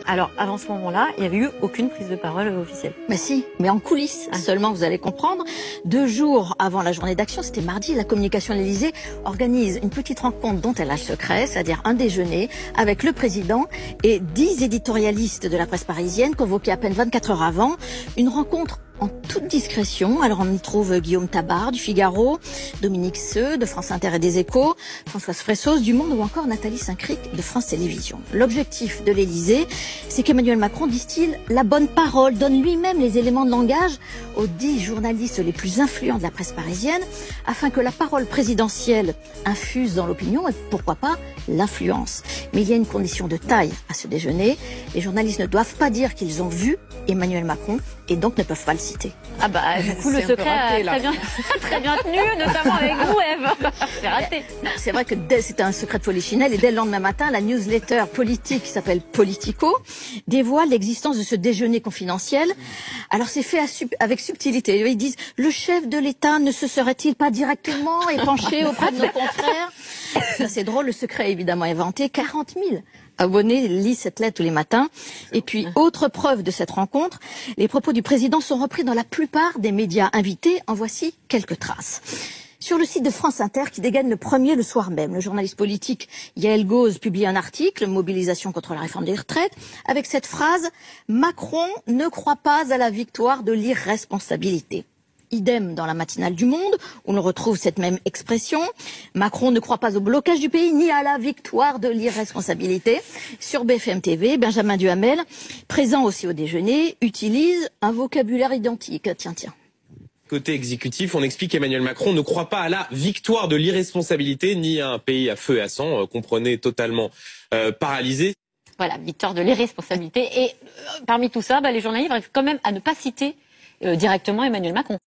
Alors, avant ce moment-là, il n'y avait eu aucune prise de parole officielle. Mais si, mais en coulisses. Seulement, vous allez comprendre. 2 jours avant la journée d'action, c'était mardi, la communication de l'Élysée organise une petite rencontre dont elle a le secret, c'est-à-dire un déjeuner avec le président et 10 éditorialistes de la presse parisienne convoqués à peine 24 heures avant. Une rencontre en toute discrétion. Alors on y trouve Guillaume Tabar du Figaro, Dominique Seux de France Inter et des Échos, Françoise Fressos du Monde ou encore Nathalie Saint-Cric de France Télévisions. L'objectif de l'Élysée, c'est qu'Emmanuel Macron, disent-ils, la bonne parole, donne lui-même les éléments de langage aux 10 journalistes les plus influents de la presse parisienne, afin que la parole présidentielle infuse dans l'opinion et pourquoi pas l'influence. Mais il y a une condition de taille à ce déjeuner. Les journalistes ne doivent pas dire qu'ils ont vu Emmanuel Macron et donc ne peuvent pas le citer. Ah bah du coup le secret a très bien tenu, notamment avec vous Ève. C'est raté. C'est vrai que c'était un secret de polichinelle et dès le lendemain matin, la newsletter politique qui s'appelle Politico dévoile l'existence de ce déjeuner confidentiel. Alors c'est fait avec subtilité. Ils disent, le chef de l'État ne se serait-il pas directement épanché auprès de nos confrères? Ça c'est drôle, le secret est évidemment inventé. 40 000 abonnés lisent cette lettre tous les matins. Et puis, autre preuve de cette rencontre, les propos du président sont repris dans la plupart des médias invités. En voici quelques traces. Sur le site de France Inter, qui dégaine le premier le soir même, le journaliste politique Yael Gauze publie un article, Mobilisation contre la réforme des retraites, avec cette phrase « Macron ne croit pas à la victoire de l'irresponsabilité ». Idem dans la matinale du Monde, où l'on retrouve cette même expression. Macron ne croit pas au blocage du pays ni à la victoire de l'irresponsabilité. Sur BFM TV, Benjamin Duhamel, présent aussi au déjeuner, utilise un vocabulaire identique. Tiens. Côté exécutif, on explique qu'Emmanuel Macron ne croit pas à la victoire de l'irresponsabilité ni à un pays à feu et à sang, comprenez totalement paralysé. Voilà, victoire de l'irresponsabilité. Et parmi tout ça, les journalistes arrivent quand même à ne pas citer directement Emmanuel Macron.